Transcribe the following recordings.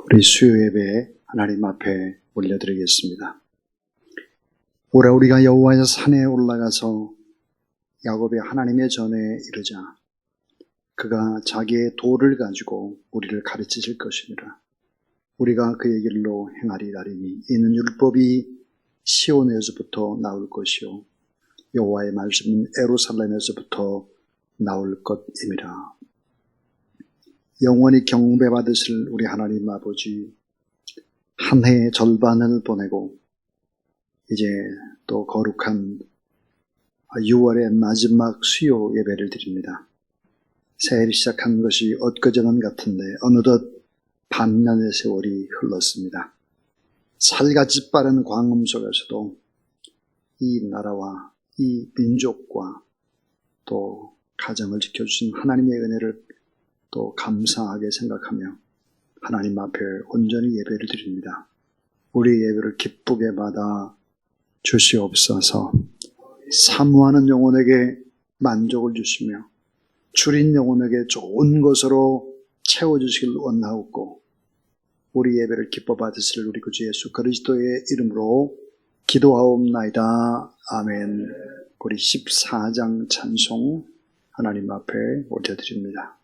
우리 수요 예배에 하나님 앞에 올려드리겠습니다. 오라 우리가 여호와의 산에 올라가서 야곱의 하나님의 전에 이르자. 그가 자기의 도를 가지고 우리를 가르치실 것이니라. 우리가 그의 길로 행하리라니 이는 율법이 시온에서부터 나올 것이요 여호와의 말씀은 예루살렘에서부터 나올 것임이라. 영원히 경배받으실 우리 하나님 아버지, 한 해의 절반을 보내고 이제 또 거룩한 6월의 마지막 수요 예배를 드립니다. 새해를 시작한 것이 엊그제는 같은데 어느덧 반년의 세월이 흘렀습니다. 살같이 빠른 광음 속에서도 이 나라와 이 민족과 또 가정을 지켜주신 하나님의 은혜를 또 감사하게 생각하며 하나님 앞에 온전히 예배를 드립니다. 우리의 예배를 기쁘게 받아 주시옵소서. 사모하는 영혼에게 만족을 주시며 줄인 영혼에게 좋은 것으로 채워주시길 원하옵고 우리 예배를 기뻐 받으실 우리 구주 예수 그리스도의 이름으로 기도하옵나이다. 아멘. 우리 14장 찬송 하나님 앞에 올려드립니다.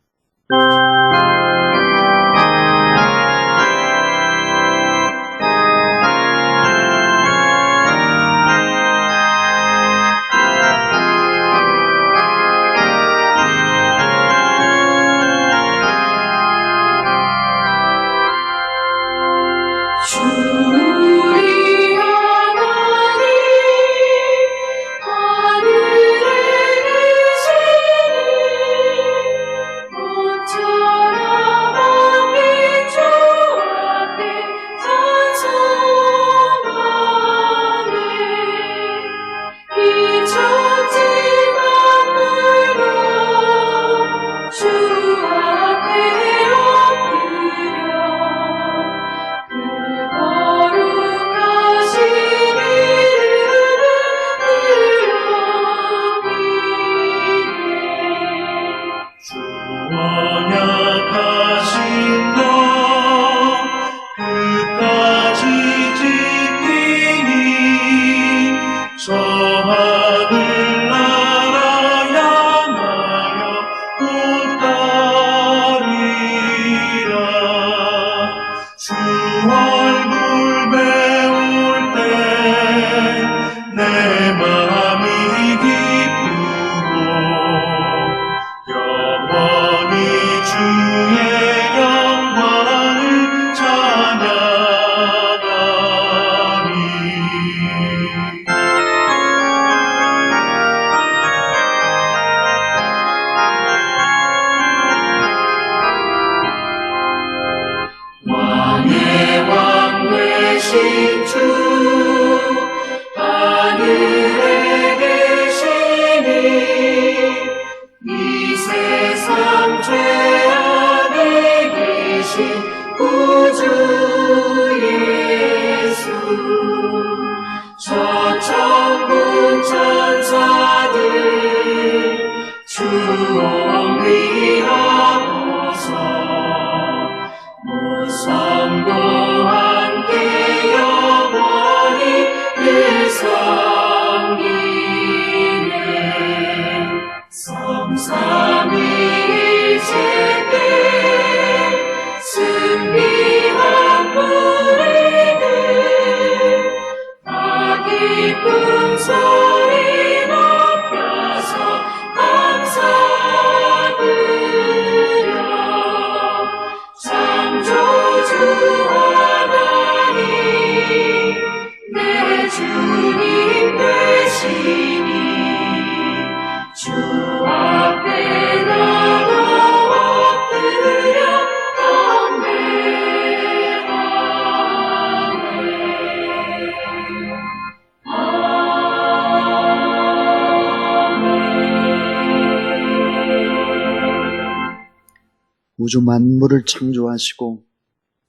우주 만물을 창조하시고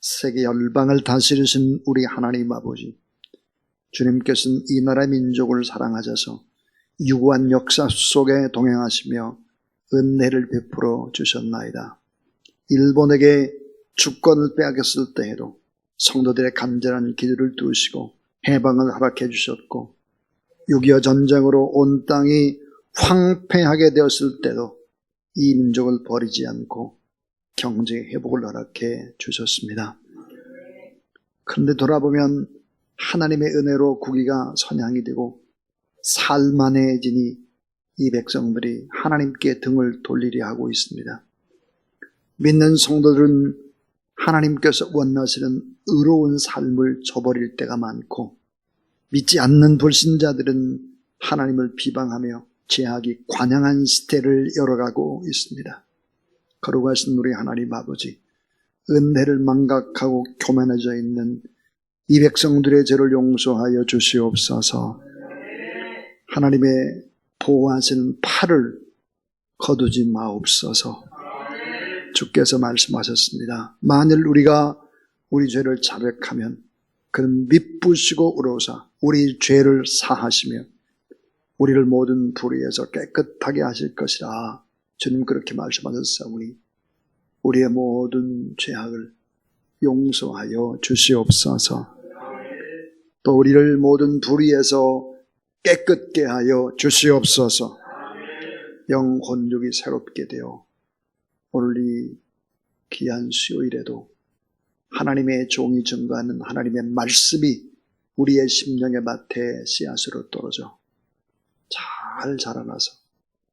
세계 열방을 다스리신 우리 하나님 아버지, 주님께서는 이 나라 민족을 사랑하셔서 유구한 역사 속에 동행하시며 은혜를 베풀어 주셨나이다. 일본에게 주권을 빼앗겼을 때에도 성도들의 간절한 기도를 들으시고 해방을 허락해 주셨고, 6.25 전쟁으로 온 땅이 황폐하게 되었을 때도 이 민족을 버리지 않고 경제 회복을 허락해 주셨습니다. 그런데 돌아보면 하나님의 은혜로 국위가 선양이 되고 살만해지니 이 백성들이 하나님께 등을 돌리려 하고 있습니다. 믿는 성도들은 하나님께서 원하시는 의로운 삶을 저버릴 때가 많고, 믿지 않는 불신자들은 하나님을 비방하며 죄악이 관영한 시대를 열어가고 있습니다. 거룩하신 우리 하나님 아버지, 은혜를 망각하고 교만해져 있는 이 백성들의 죄를 용서하여 주시옵소서. 하나님의 보호하시는 팔을 거두지 마옵소서. 주께서 말씀하셨습니다. 만일 우리가 우리 죄를 자백하면 그는 미쁘시고 의로사 우리 죄를 사하시며 우리를 모든 불의에서 깨끗하게 하실 것이라. 주님 그렇게 말씀하셨사오니 우리의 모든 죄악을 용서하여 주시옵소서. 또 우리를 모든 불의에서 깨끗게 하여 주시옵소서. 영혼육이 새롭게 되어 오늘 이 귀한 수요일에도 하나님의 종이 증거하는 하나님의 말씀이 우리의 심령의 밭에 씨앗으로 떨어져 잘 자라나서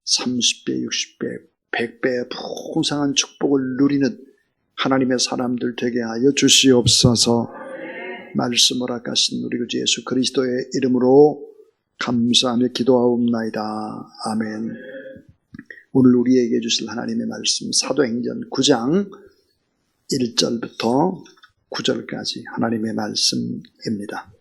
30배, 60배, 100배의 풍성한 축복을 누리는 하나님의 사람들 되게 하여 주시옵소서. 말씀 허락하신 우리 주 예수 그리스도의 이름으로 감사하며 기도하옵나이다. 아멘. 오늘 우리에게 주실 하나님의 말씀 사도행전 9장 1절부터 9절까지 하나님의 말씀입니다.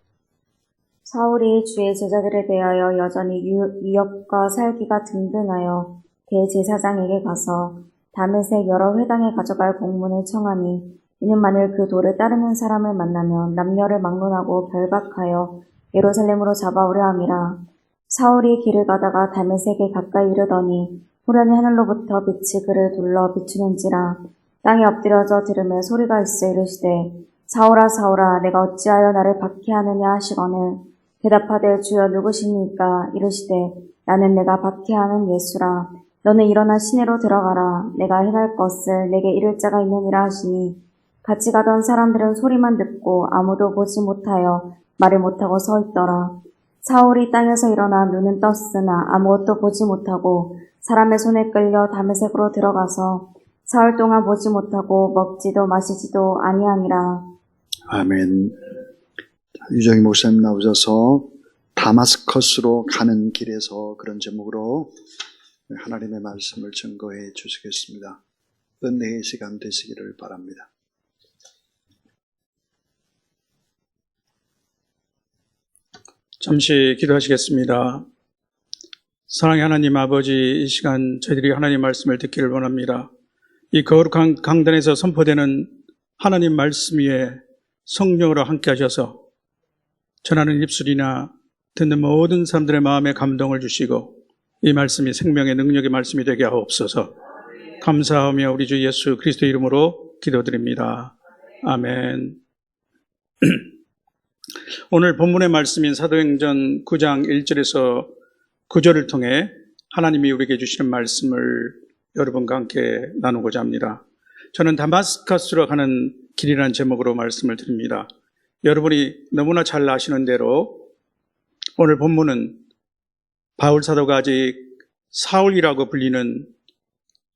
사울이 주의 제자들에 대하여 여전히 유업과 살기가 든든하여 대제사장에게 가서 다메섹 여러 회당에 가져갈 공문을 청하니, 이는 만일 그 도를 따르는 사람을 만나면 남녀를 막론하고 결박하여 예루살렘으로 잡아오려 함이라. 사울이 길을 가다가 다메섹에 가까이 이르더니 후련히 하늘로부터 빛이 그를 둘러 비추는지라. 땅에 엎드려져 들으며 소리가 있어 이르시되, 사울아 사울아 내가 어찌하여 나를 박해하느냐 하시거늘, 대답하되 주여 누구십니까? 이르시되, 나는 내가 박해하는 예수라. 너는 일어나 시내로 들어가라. 내가 행할 것을 내게 이를 자가 있느니라 하시니, 같이 가던 사람들은 소리만 듣고 아무도 보지 못하여 말을 못하고 서 있더라. 사울이 땅에서 일어나 눈은 떴으나 아무것도 보지 못하고 사람의 손에 끌려 다메섹으로 들어가서 사흘 동안 보지 못하고 먹지도 마시지도 아니하니라. 아멘. 유정희 목사님 나오셔서 다마스커스로 가는 길에서 그런 제목으로 하나님의 말씀을 증거해 주시겠습니다. 은혜의 시간 되시기를 바랍니다. 잠시 기도하시겠습니다. 사랑의 하나님 아버지, 이 시간 저희들이 하나님 말씀을 듣기를 원합니다. 이 거룩한 강단에서 선포되는 하나님 말씀 위에 성령으로 함께 하셔서 전하는 입술이나 듣는 모든 사람들의 마음에 감동을 주시고 이 말씀이 생명의 능력의 말씀이 되게 하옵소서. 감사하며 우리 주 예수 그리스도 이름으로 기도드립니다. 아멘. 오늘 본문의 말씀인 사도행전 9장 1절에서 9절을 통해 하나님이 우리에게 주시는 말씀을 여러분과 함께 나누고자 합니다. 저는 다마스커스로 가는 길이라는 제목으로 말씀을 드립니다. 여러분이 너무나 잘 아시는 대로 오늘 본문은 바울 사도가 아직 사울이라고 불리는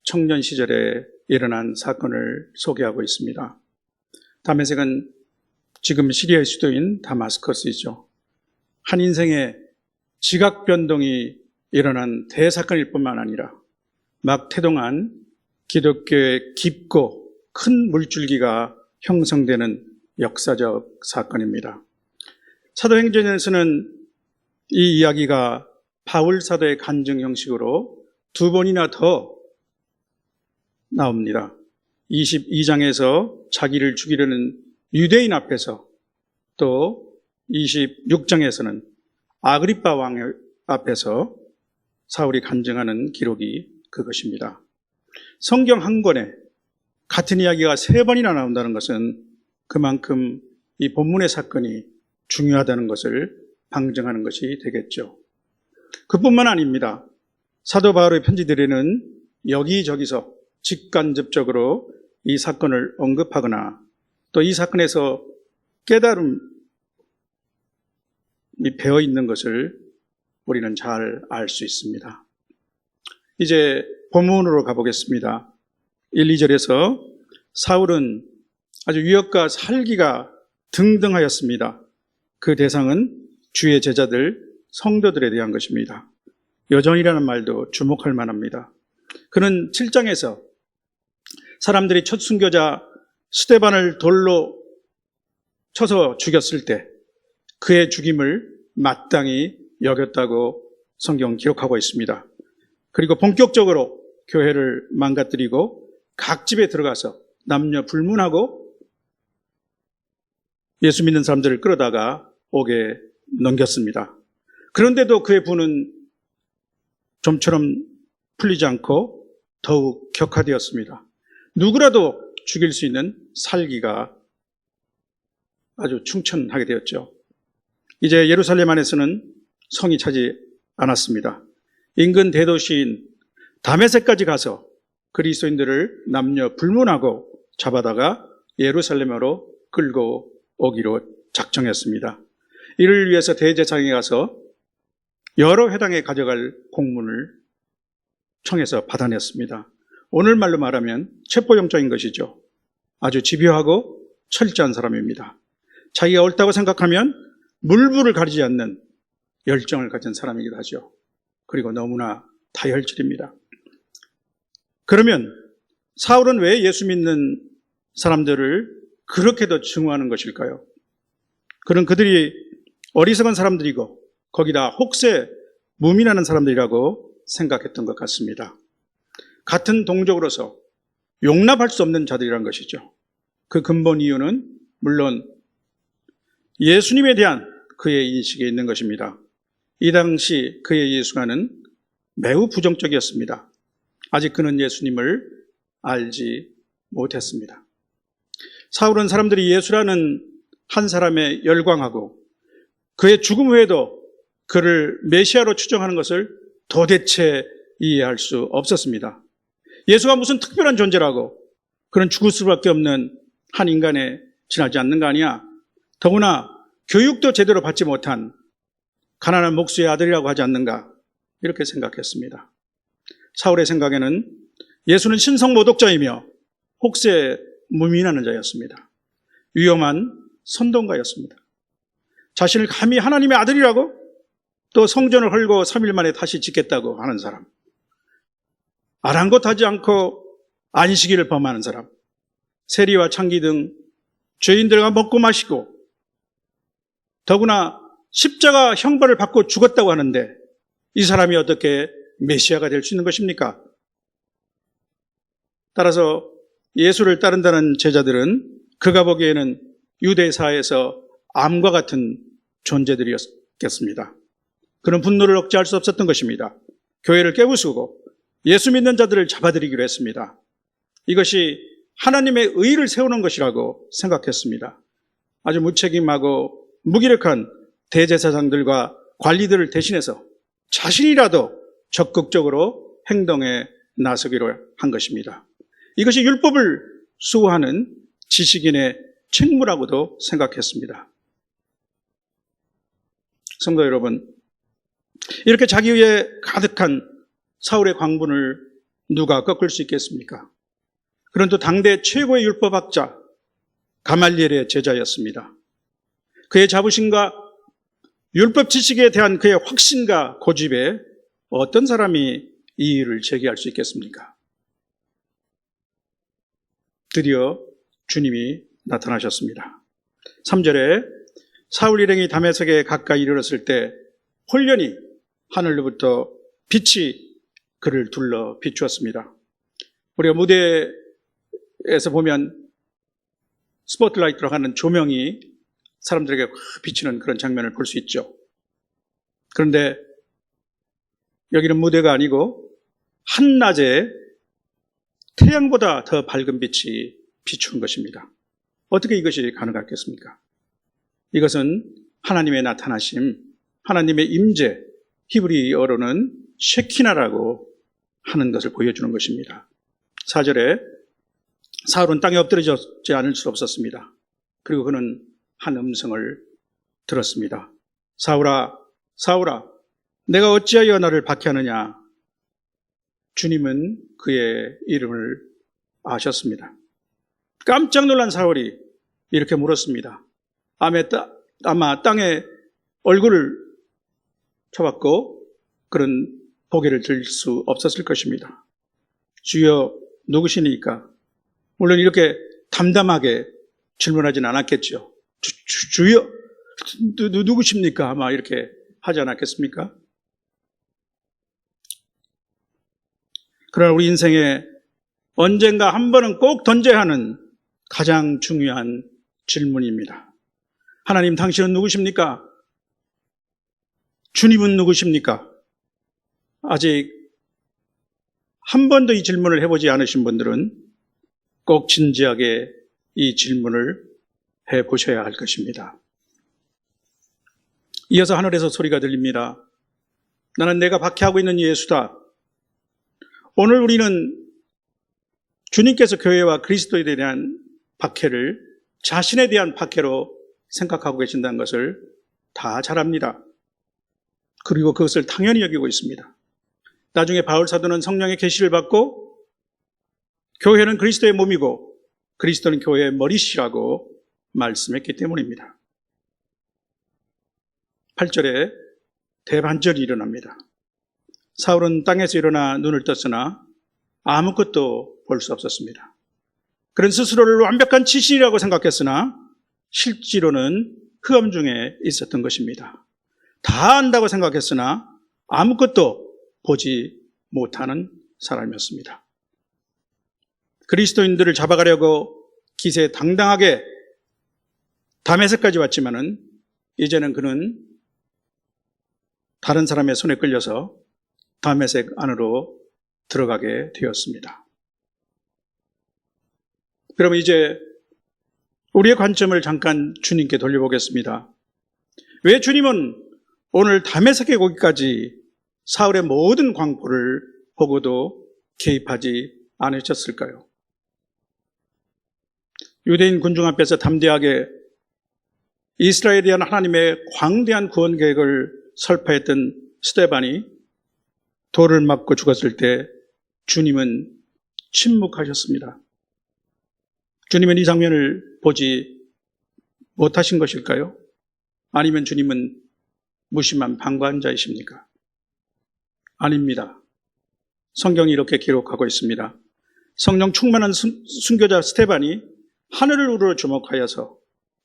청년 시절에 일어난 사건을 소개하고 있습니다. 다메섹은 지금 시리아의 수도인 다마스커스이죠. 한 인생의 지각 변동이 일어난 대사건일 뿐만 아니라 막 태동한 기독교의 깊고 큰 물줄기가 형성되는 역사적 사건입니다. 사도행전에서는 이 이야기가 바울 사도의 간증 형식으로 두 번이나 더 나옵니다. 22장에서 자기를 죽이려는 유대인 앞에서, 또 26장에서는 아그리빠 왕 앞에서 사울이 간증하는 기록이 그것입니다. 성경 한 권에 같은 이야기가 3번이나 나온다는 것은 그만큼 이 본문의 사건이 중요하다는 것을 방증하는 것이 되겠죠. 그뿐만 아닙니다. 사도 바울의 편지들에는 여기저기서 직간접적으로 이 사건을 언급하거나 또 이 사건에서 깨달음이 배어 있는 것을 우리는 잘 알 수 있습니다. 이제 본문으로 가보겠습니다. 1, 2절에서 사울은 아주 위협과 살기가 등등하였습니다. 그 대상은 주의 제자들, 성도들에 대한 것입니다. 여전이라는 말도 주목할 만합니다. 그는 7장에서 사람들이 첫 순교자 스데반을 돌로 쳐서 죽였을 때 그의 죽임을 마땅히 여겼다고 성경 기록하고 있습니다. 그리고 본격적으로 교회를 망가뜨리고 각 집에 들어가서 남녀 불문하고 예수 믿는 사람들을 끌어다가 옥에 넘겼습니다. 그런데도 그의 분은 좀처럼 풀리지 않고 더욱 격화되었습니다. 누구라도 죽일 수 있는 살기가 아주 충천하게 되었죠. 이제 예루살렘 안에서는 성이 차지 않았습니다. 인근 대도시인 다메섹까지 가서 그리스도인들을 남녀 불문하고 잡아다가 예루살렘으로 끌고 오기로 작정했습니다. 이를 위해서 대제사장에 가서 여러 회당에 가져갈 공문을 청해서 받아냈습니다. 오늘 말로 말하면 체포영장인 것이죠. 아주 집요하고 철저한 사람입니다. 자기가 옳다고 생각하면 물불을 가리지 않는 열정을 가진 사람이기도 하죠. 그리고 너무나 다혈질입니다. 그러면 사울은 왜 예수 믿는 사람들을 그렇게도 증오하는 것일까요? 그는 그들이 어리석은 사람들이고 거기다 혹세 무민하는 사람들이라고 생각했던 것 같습니다. 같은 동족으로서 용납할 수 없는 자들이란 것이죠. 그 근본 이유는 물론 예수님에 대한 그의 인식에 있는 것입니다. 이 당시 그의 예수관은 매우 부정적이었습니다. 아직 그는 예수님을 알지 못했습니다. 사울은 사람들이 예수라는 한 사람에 열광하고 그의 죽음 후에도 그를 메시아로 추정하는 것을 도대체 이해할 수 없었습니다. 예수가 무슨 특별한 존재라고 그는 죽을 수밖에 없는 한 인간에 지나지 않는 거 아니야? 더구나 교육도 제대로 받지 못한 가난한 목수의 아들이라고 하지 않는가? 이렇게 생각했습니다. 사울의 생각에는 예수는 신성모독자이며 혹세 무민하는 자였습니다. 위험한 선동가였습니다. 자신을 감히 하나님의 아들이라고 또 성전을 헐고 3일 만에 다시 짓겠다고 하는 사람. 아랑곳하지 않고 안식일을 범하는 사람. 세리와 창기 등 죄인들과 먹고 마시고 더구나 십자가 형벌을 받고 죽었다고 하는데 이 사람이 어떻게 메시아가 될 수 있는 것입니까? 따라서 예수를 따른다는 제자들은 그가 보기에는 유대사에서 암과 같은 존재들이었겠습니다. 그런 분노를 억제할 수 없었던 것입니다. 교회를 깨부수고 예수 믿는 자들을 잡아들이기로 했습니다. 이것이 하나님의 의를 세우는 것이라고 생각했습니다. 아주 무책임하고 무기력한 대제사장들과 관리들을 대신해서 자신이라도 적극적으로 행동에 나서기로 한 것입니다. 이것이 율법을 수호하는 지식인의 책무라고도 생각했습니다. 성도 여러분, 이렇게 자기의 가득한 사울의 광분을 누가 꺾을 수 있겠습니까? 그는 또 당대 최고의 율법학자 가말리엘의 제자였습니다. 그의 자부심과 율법 지식에 대한 그의 확신과 고집에 어떤 사람이 이의를 제기할 수 있겠습니까? 드디어 주님이 나타나셨습니다. 3절에 사울 일행이 다메섹에 가까이 이르렀을 때 홀련히 하늘로부터 빛이 그를 둘러 비추었습니다. 우리가 무대에서 보면 스포트라이트로 하는 조명이 사람들에게 비치는 그런 장면을 볼 수 있죠. 그런데 여기는 무대가 아니고 한낮에 태양보다 더 밝은 빛이 비추는 것입니다. 어떻게 이것이 가능하겠습니까? 이것은 하나님의 나타나심, 하나님의 임재, 히브리어로는 쉐키나라고 하는 것을 보여주는 것입니다. 4절에 사울은 땅에 엎드려졌지 않을 수 없었습니다. 그리고 그는 한 음성을 들었습니다. 사울아, 사울아, 내가 어찌하여 나를 박해하느냐? 주님은 그의 이름을 아셨습니다. 깜짝 놀란 사울이 이렇게 물었습니다. 아마 땅에 얼굴을 쳐박고 그런 고개를 들 수 없었을 것입니다. 주여 누구시니까? 물론 이렇게 담담하게 질문하진 않았겠죠. 주여 누구십니까? 아마 이렇게 하지 않았겠습니까? 그러나 우리 인생에 언젠가 한 번은 꼭 던져야 하는 가장 중요한 질문입니다. 하나님, 당신은 누구십니까? 주님은 누구십니까? 아직 한 번도 이 질문을 해보지 않으신 분들은 꼭 진지하게 이 질문을 해보셔야 할 것입니다. 이어서 하늘에서 소리가 들립니다. 나는 내가 박해하고 있는 예수다. 오늘 우리는 주님께서 교회와 그리스도에 대한 박해를 자신에 대한 박해로 생각하고 계신다는 것을 다 잘 압니다. 그리고 그것을 당연히 여기고 있습니다. 나중에 바울 사도는 성령의 계시를 받고 교회는 그리스도의 몸이고 그리스도는 교회의 머리시라고 말씀했기 때문입니다. 8절에 대반전이 일어납니다. 사울은 땅에서 일어나 눈을 떴으나 아무것도 볼 수 없었습니다. 그는 스스로를 완벽한 지신이라고 생각했으나 실제로는 흑암 중에 있었던 것입니다. 다 안다고 생각했으나 아무것도 보지 못하는 사람이었습니다. 그리스도인들을 잡아가려고 기세 당당하게 다메섹까지 왔지만은 이제는 그는 다른 사람의 손에 끌려서 다메섹 안으로 들어가게 되었습니다. 그러면 이제 우리의 관점을 잠깐 주님께 돌려보겠습니다. 왜 주님은 오늘 다메섹에 오기까지 사울의 모든 광포를 보고도 개입하지 않으셨을까요? 유대인 군중 앞에서 담대하게 이스라엘에 대한 하나님의 광대한 구원 계획을 설파했던 스데반이 돌을 맞고 죽었을 때 주님은 침묵하셨습니다. 주님은 이 장면을 보지 못하신 것일까요? 아니면 주님은 무심한 방관자이십니까? 아닙니다. 성경이 이렇게 기록하고 있습니다. 성령 충만한 순교자 스데반이 하늘을 우러러 주목하여서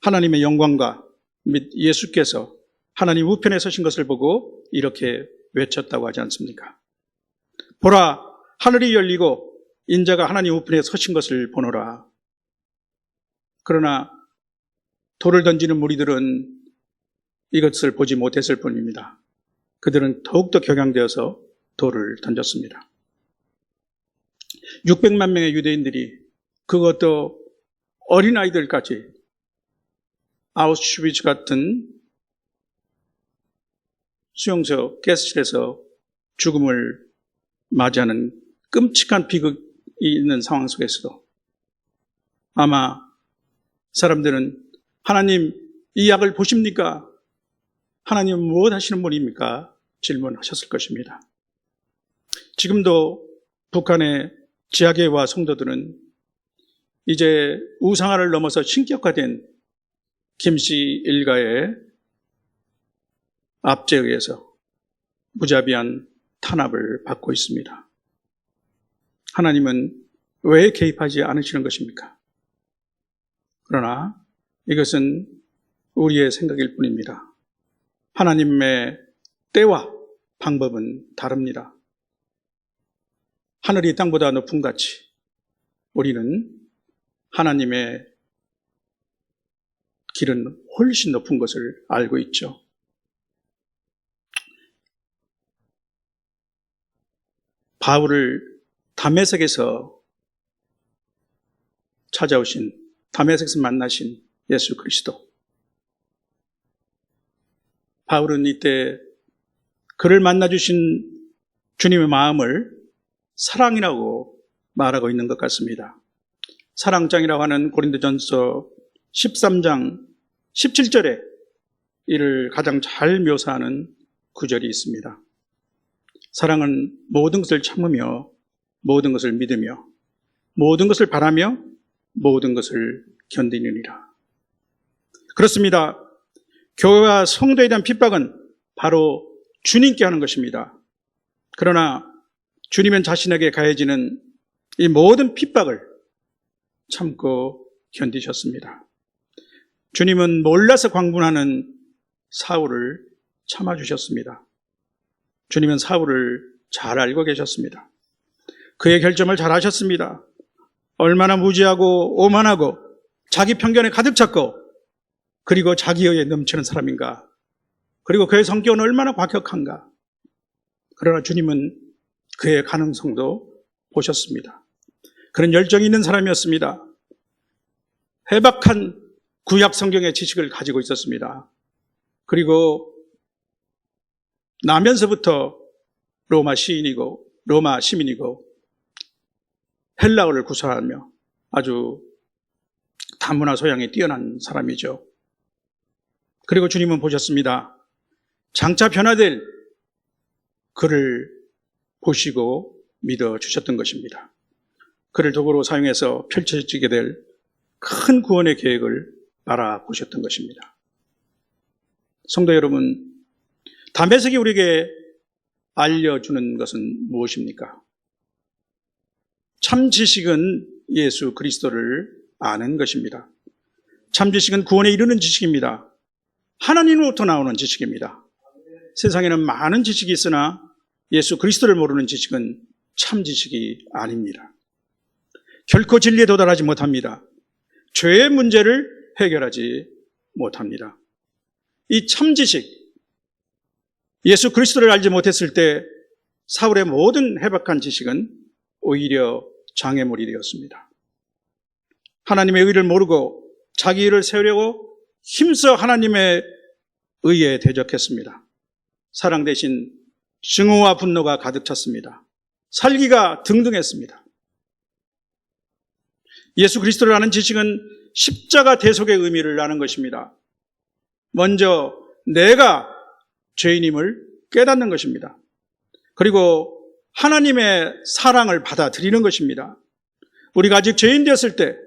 하나님의 영광과 및 예수께서 하나님 우편에 서신 것을 보고 이렇게 외쳤다고 하지 않습니까? 보라, 하늘이 열리고 인자가 하나님 우편에 서신 것을 보노라. 그러나 돌을 던지는 무리들은 이것을 보지 못했을 뿐입니다. 그들은 더욱더 격양되어서 돌을 던졌습니다. 600만 명의 유대인들이, 그것도 어린아이들까지 아우슈비츠 같은 수용소 가스실에서 죽음을 맞이하는 끔찍한 비극이 있는 상황 속에서도 아마 사람들은 하나님, 이 약을 보십니까? 하나님은 무엇 하시는 분입니까? 질문하셨을 것입니다. 지금도 북한의 지하계와 성도들은 이제 우상화를 넘어서 신격화된 김씨 일가의 압제에 의해서 무자비한 탄압을 받고 있습니다. 하나님은 왜 개입하지 않으시는 것입니까? 그러나 이것은 우리의 생각일 뿐입니다. 하나님의 때와 방법은 다릅니다. 하늘이 땅보다 높은 같이 우리는 하나님의 길은 훨씬 높은 것을 알고 있죠. 바울을 다메섹에서 찾아오신, 다메섹에서 만나신 예수 그리스도. 바울은 이때 그를 만나주신 주님의 마음을 사랑이라고 말하고 있는 것 같습니다. 사랑장이라고 하는 고린도전서 13장 17절에 이를 가장 잘 묘사하는 구절이 있습니다. 사랑은 모든 것을 참으며 모든 것을 믿으며 모든 것을 바라며 모든 것을 견디느니라. 그렇습니다. 교회와 성도에 대한 핍박은 바로 주님께 하는 것입니다. 그러나 주님은 자신에게 가해지는 이 모든 핍박을 참고 견디셨습니다. 주님은 몰라서 광분하는 사울을 참아주셨습니다. 주님은 사울을 잘 알고 계셨습니다. 그의 결점을 잘 아셨습니다. 얼마나 무지하고 오만하고 자기 편견에 가득 찼고 그리고 자기의에 넘치는 사람인가. 그리고 그의 성격은 얼마나 과격한가. 그러나 주님은 그의 가능성도 보셨습니다. 그런 열정이 있는 사람이었습니다. 해박한 구약 성경의 지식을 가지고 있었습니다. 그리고 나면서부터 로마 시민이고 헬라어를 구사하며 아주 다문화 소양이 뛰어난 사람이죠. 그리고 주님은 보셨습니다. 장차 변화될 그를 보시고 믿어주셨던 것입니다. 그를 도구로 사용해서 펼쳐지게 될 큰 구원의 계획을 바라보셨던 것입니다. 성도 여러분, 다메섹이 우리에게 알려주는 것은 무엇입니까? 참 지식은 예수 그리스도를 아는 것입니다. 참 지식은 구원에 이르는 지식입니다. 하나님으로부터 나오는 지식입니다. 세상에는 많은 지식이 있으나 예수 그리스도를 모르는 지식은 참 지식이 아닙니다. 결코 진리에 도달하지 못합니다. 죄의 문제를 해결하지 못합니다. 이 참 지식, 예수 그리스도를 알지 못했을 때 사울의 모든 해박한 지식은 오히려 장애물이 되었습니다. 하나님의 의를 모르고 자기 의를 세우려고 힘써 하나님의 의에 대적했습니다. 사랑 대신 증오와 분노가 가득 찼습니다. 살기가 등등했습니다. 예수 그리스도를 아는 지식은 십자가 대속의 의미를 아는 것입니다. 먼저 내가 죄인임을 깨닫는 것입니다. 그리고 하나님의 사랑을 받아들이는 것입니다. 우리가 아직 죄인 되었을 때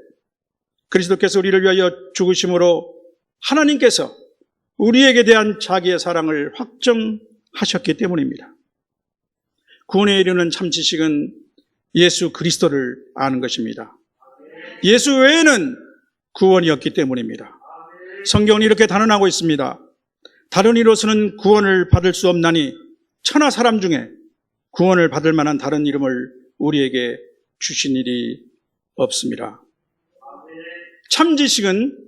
그리스도께서 우리를 위하여 죽으심으로 하나님께서 우리에게 대한 자기의 사랑을 확정하셨기 때문입니다. 구원에 이르는 참 지식은 예수 그리스도를 아는 것입니다. 예수 외에는 구원이 없기 때문입니다. 성경은 이렇게 단언하고 있습니다. 다른 이로서는 구원을 받을 수 없나니 천하 사람 중에 구원을 받을 만한 다른 이름을 우리에게 주신 일이 없습니다. 참 지식은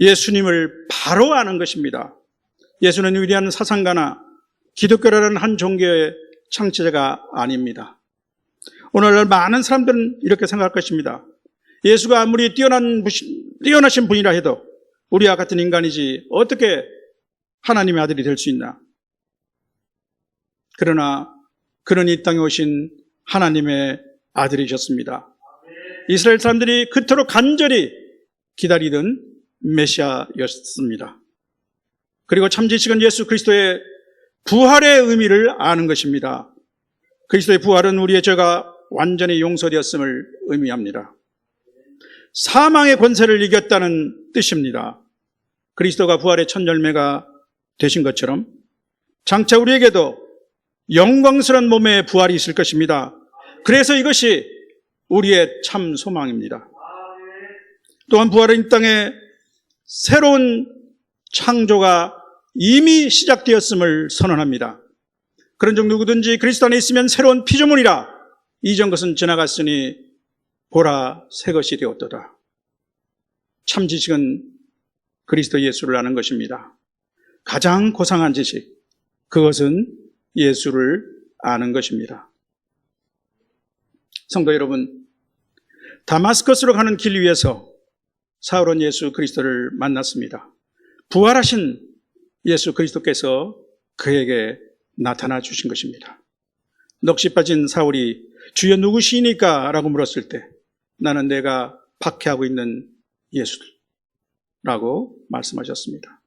예수님을 바로 아는 것입니다. 예수는 위대한 사상가나 기독교라는 한 종교의 창시자가 아닙니다. 오늘날 많은 사람들은 이렇게 생각할 것입니다. 예수가 아무리 뛰어나신 분이라 해도 우리와 같은 인간이지 어떻게 하나님의 아들이 될 수 있나? 그러나 그는 이 땅에 오신 하나님의 아들이셨습니다. 이스라엘 사람들이 그토록 간절히 기다리던 메시아였습니다. 그리고 참 지식은 예수 그리스도의 부활의 의미를 아는 것입니다. 그리스도의 부활은 우리의 죄가 완전히 용서되었음을 의미합니다. 사망의 권세를 이겼다는 뜻입니다. 그리스도가 부활의 첫 열매가 되신 것처럼 장차 우리에게도 영광스러운 몸의 부활이 있을 것입니다. 그래서 이것이 우리의 참 소망입니다. 또한 부활은 이 땅에 새로운 창조가 이미 시작되었음을 선언합니다. 그런 중 누구든지 그리스도 안에 있으면 새로운 피조물이라 이전 것은 지나갔으니 보라 새 것이 되었도다. 참 지식은 그리스도 예수를 아는 것입니다. 가장 고상한 지식, 그것은 예수를 아는 것입니다. 성도 여러분, 다마스커스로 가는 길 위에서 사울은 예수 그리스도를 만났습니다. 부활하신 예수 그리스도께서 그에게 나타나 주신 것입니다. 넋이 빠진 사울이 주여 누구시니까? 라고 물었을 때 나는 내가 박해하고 있는 예수라고 말씀하셨습니다.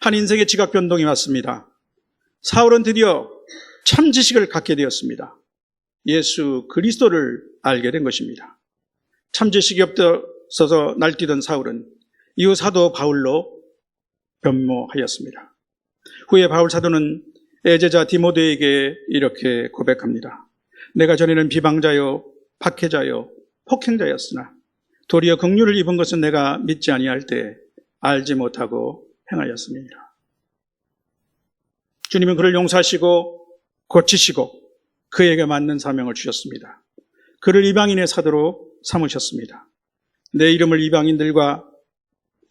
한 인생의 지각 변동이 왔습니다. 사울은 드디어 참 지식을 갖게 되었습니다. 예수 그리스도를 알게 된 것입니다. 참 지식이 없어서 날뛰던 사울은 이후 사도 바울로 변모하였습니다. 후에 바울 사도는 애제자 디모데에게 이렇게 고백합니다. 내가 전에는 비방자요 박해자요 폭행자였으나 도리어 긍휼을 입은 것은 내가 믿지 아니할 때 알지 못하고 행하였습니다. 주님은 그를 용서하시고 고치시고 그에게 맞는 사명을 주셨습니다. 그를 이방인의 사도로 삼으셨습니다. 내 이름을 이방인들과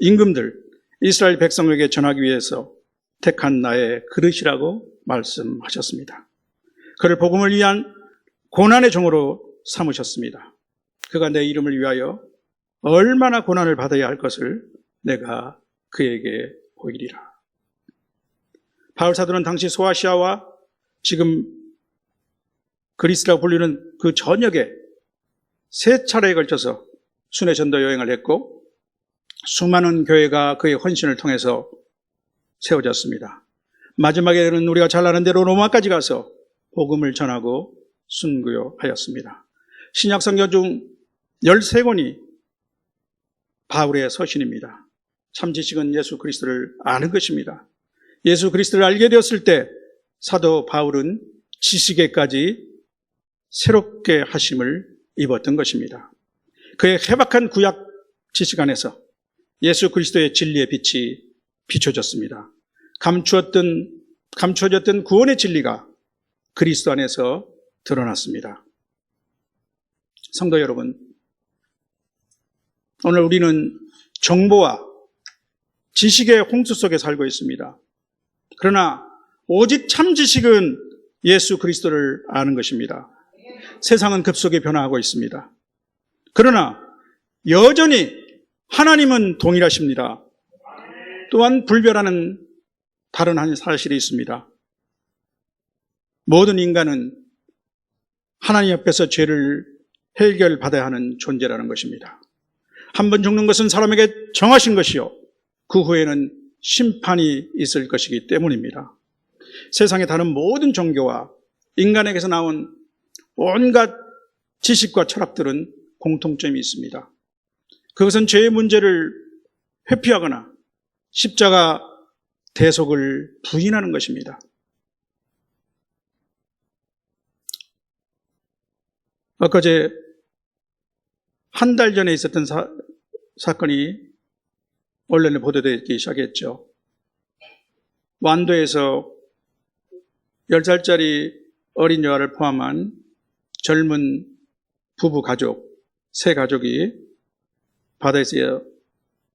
임금들, 이스라엘 백성에게 전하기 위해서 택한 나의 그릇이라고 말씀하셨습니다. 그를 복음을 위한 고난의 종으로 삼으셨습니다. 그가 내 이름을 위하여 얼마나 고난을 받아야 할 것을 내가 그에게 보이리라. 바울 사도는 당시 소아시아와 지금 그리스라고 불리는 그 전역에 3차례에 걸쳐서 순회 전도 여행을 했고 수많은 교회가 그의 헌신을 통해서 세워졌습니다. 마지막에는 우리가 잘 아는 대로 로마까지 가서 복음을 전하고 순교하였습니다. 신약 성경 중 13권이 바울의 서신입니다. 참 지식은 예수 그리스도를 아는 것입니다. 예수 그리스도를 알게 되었을 때 사도 바울은 지식에까지 새롭게 하심을 입었던 것입니다. 그의 해박한 구약 지식 안에서 예수 그리스도의 진리의 빛이 비춰졌습니다. 감춰졌던 구원의 진리가 그리스도 안에서 드러났습니다. 성도 여러분, 오늘 우리는 정보와 지식의 홍수 속에 살고 있습니다. 그러나 오직 참 지식은 예수 그리스도를 아는 것입니다. 세상은 급속히 변화하고 있습니다. 그러나 여전히 하나님은 동일하십니다. 또한 불변하는 다른 한 사실이 있습니다. 모든 인간은 하나님 앞에서 죄를 해결받아야 하는 존재라는 것입니다. 한 번 죽는 것은 사람에게 정하신 것이요 그 후에는 심판이 있을 것이기 때문입니다. 세상의 다른 모든 종교와 인간에게서 나온 온갖 지식과 철학들은 공통점이 있습니다. 그것은 죄의 문제를 회피하거나 십자가 대속을 부인하는 것입니다. 엊그제 한 달 전에 있었던 사건이 언론에 보도되기 시작했죠. 완도에서 10살짜리 어린 여아를 포함한 젊은 부부 가족, 세 가족이 바다에서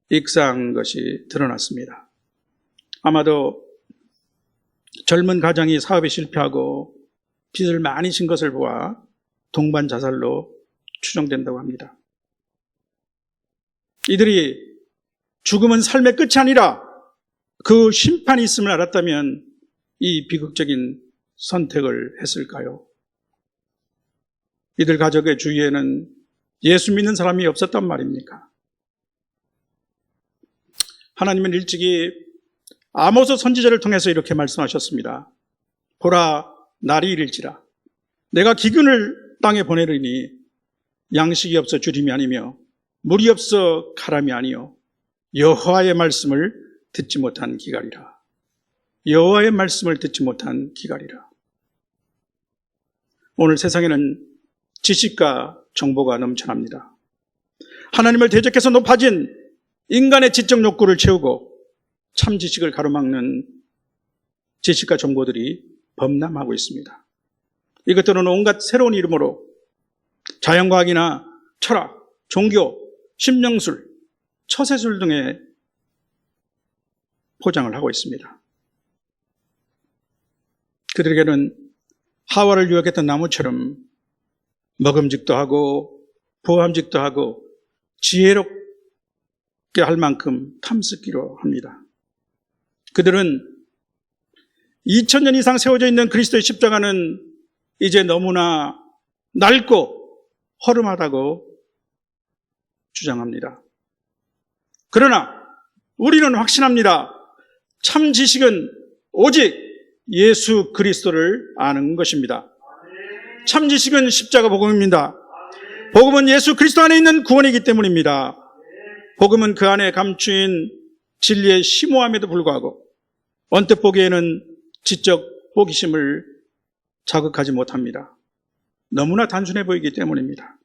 익사한 것이 드러났습니다. 아마도 젊은 가장이 사업에 실패하고 빚을 많이 진 것을 보아 동반 자살로 추정된다고 합니다. 이들이 죽음은 삶의 끝이 아니라 그 심판이 있음을 알았다면 이 비극적인 선택을 했을까요? 이들 가족의 주위에는 예수 믿는 사람이 없었단 말입니까? 하나님은 일찍이 아모스 선지자를 통해서 이렇게 말씀하셨습니다. 보라, 날이 이를지라 내가 기근을 땅에 보내리니 양식이 없어 주림이 아니며 물이 없어 가람이 아니요 여호와의 말씀을 듣지 못한 기갈이라. 여호와의 말씀을 듣지 못한 기갈이라. 오늘 세상에는 지식과 정보가 넘쳐납니다. 하나님을 대적해서 높아진 인간의 지적 욕구를 채우고 참 지식을 가로막는 지식과 정보들이 범람하고 있습니다. 이것들은 온갖 새로운 이름으로 자연과학이나 철학, 종교, 심령술, 처세술 등의 포장을 하고 있습니다. 그들에게는 하와를 유혹했던 나무처럼 먹음직도 하고 보암직도 하고 지혜롭게 할 만큼 탐스기로 합니다. 그들은 2000년 이상 세워져 있는 그리스도의 십자가는 이제 너무나 낡고 허름하다고 주장합니다. 그러나 우리는 확신합니다. 참 지식은 오직 예수 그리스도를 아는 것입니다. 참 지식은 십자가 복음입니다. 복음은 예수 그리스도 안에 있는 구원이기 때문입니다. 복음은 그 안에 감추인 진리의 심오함에도 불구하고 언뜻 보기에는 지적 호기심을 자극하지 못합니다. 너무나 단순해 보이기 때문입니다.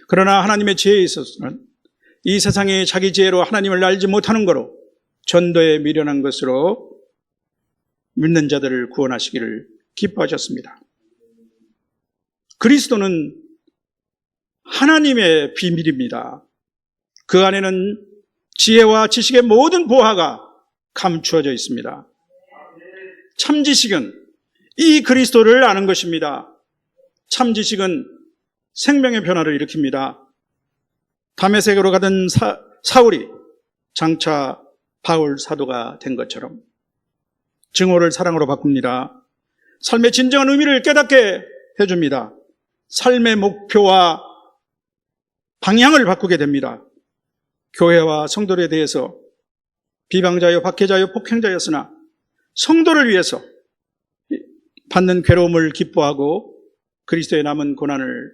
그러나 하나님의 지혜에 있어서는 이 세상이 자기 지혜로 하나님을 알지 못하는 거로 전도에 미련한 것으로 믿는 자들을 구원하시기를 기뻐하셨습니다. 그리스도는 하나님의 비밀입니다. 그 안에는 지혜와 지식의 모든 보화가 감추어져 있습니다. 참 지식은 이 그리스도를 아는 것입니다. 참 지식은 생명의 변화를 일으킵니다. 다메섹으로 가던 사울이 장차 바울 사도가 된 것처럼 증오를 사랑으로 바꿉니다. 삶의 진정한 의미를 깨닫게 해줍니다. 삶의 목표와 방향을 바꾸게 됩니다. 교회와 성도에 대해서 비방자요, 박해자요, 폭행자였으나 성도를 위해서 받는 괴로움을 기뻐하고 그리스도의 남은 고난을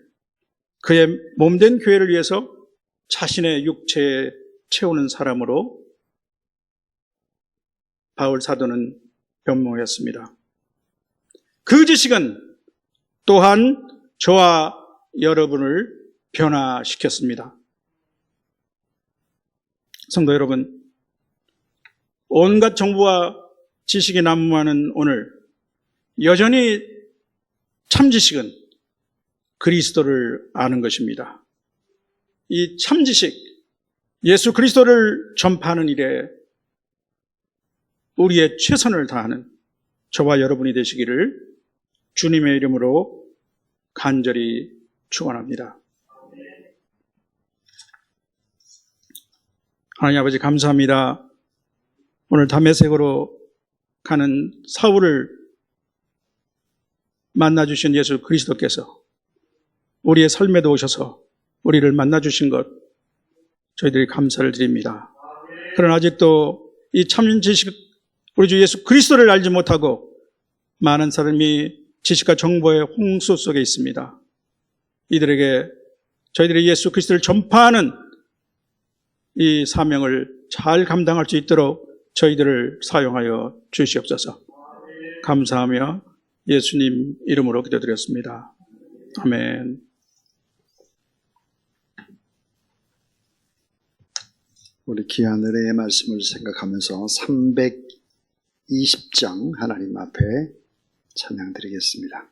그의 몸된 교회를 위해서 자신의 육체에 채우는 사람으로 바울 사도는 변모했습니다. 그 지식은 또한 저와 여러분을 변화시켰습니다. 성도 여러분, 온갖 정보와 지식이 난무하는 오늘 여전히 참 지식은 그리스도를 아는 것입니다. 이 참 지식, 예수 그리스도를 전파하는 일에 우리의 최선을 다하는 저와 여러분이 되시기를 주님의 이름으로 간절히 축원합니다. 하나님 아버지 감사합니다. 오늘 다메섹으로 가는 사울을 만나주신 예수 그리스도께서 우리의 삶에도 오셔서 우리를 만나주신 것 저희들이 감사를 드립니다. 그러나 아직도 이 참 지식 우리 주 예수 그리스도를 알지 못하고 많은 사람이 지식과 정보의 홍수 속에 있습니다. 이들에게 저희들이 예수 그리스도를 전파하는 이 사명을 잘 감당할 수 있도록 저희들을 사용하여 주시옵소서. 감사하며 예수님 이름으로 기도드렸습니다. 아멘. 우리 귀한 은혜의 말씀을 생각하면서 320장 하나님 앞에 찬양 드리겠습니다.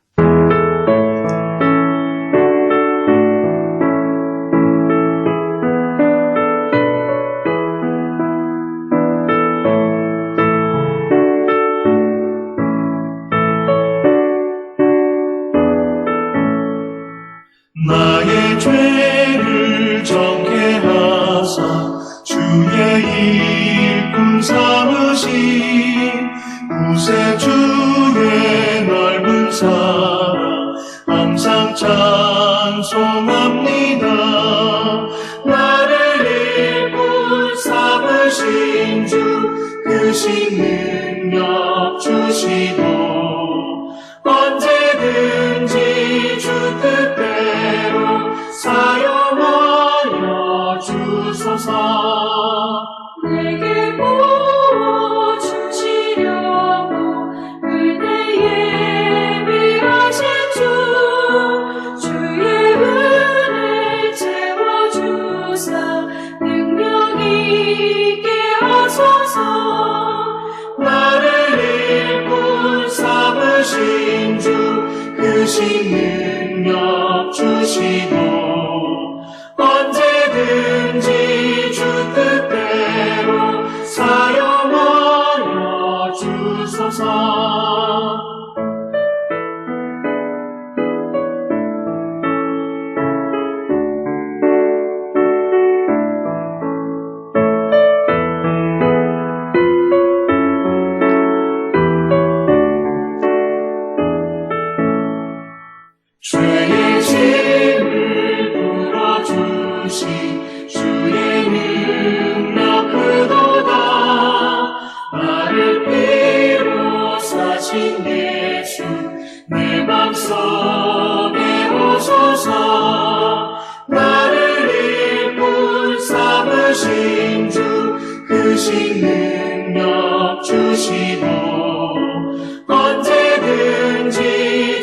나의 죄를 정케 하사 주의 일꾼 삼으신 구세주의 넓은 사랑 항상 찬송합니다. 나를 일꾼 삼으신 주 크신 능력 주시고 언제든지 주 뜻대로 사용하여 주소서. 내게 부어주시려고 은혜에 예비하신 주 주의 은혜 채워주사 능력 있게 하소서. 나를 일꾼 삼으신 주 크신 능력 주시고 언제든지 주 뜻대로 사용하여 주소서. 속에 오소서. 나를 일꾼 삼으신 주 크신 능력 주시고 언제든지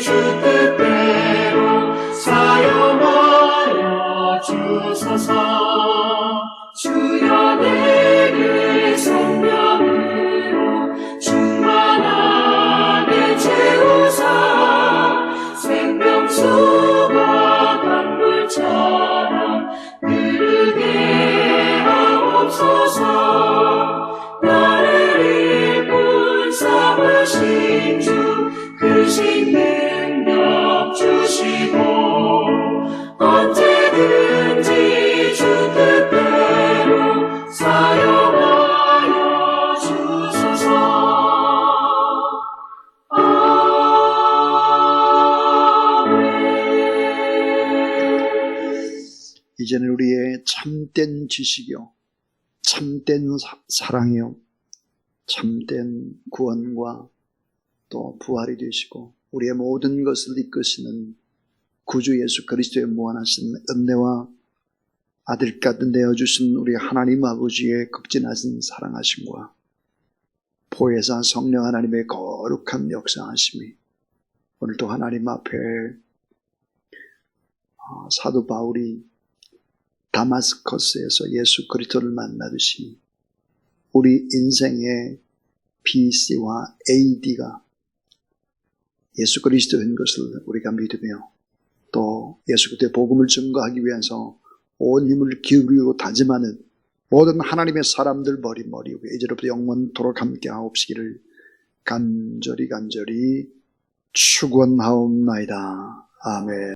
주 뜻대로 사용하여 주소서. 주여 내게 성령으로 충만하게 채우사 생명수가 강물처럼 흐르게 하옵소서. 나를 일꾼 삼으신 주 크신 능력 주시고 언제든지 주 뜻대로 사용하여 주소서. 이제는 우리의 참된 지식이요, 참된 사랑이요, 참된 구원과 또 부활이 되시고 우리의 모든 것을 이끄시는 구주 예수 그리스도의 무한하신 은혜와 아들까지 내어주신 우리 하나님 아버지의 극진하신 사랑하심과 보혜사 성령 하나님의 거룩한 역사하심이 오늘도 하나님 앞에 사도 바울이 다마스커스에서 예수 그리스도를 만나듯이 우리 인생의 BC와 AD가 예수 그리스도인 것을 우리가 믿으며 또 예수 그리스도의 복음을 증거하기 위해서 온 힘을 기울이고 다짐하는 모든 하나님의 사람들 머리 위에 이제로부터 영원토록 함께 하옵시기를 간절히 축원하옵나이다. 아멘.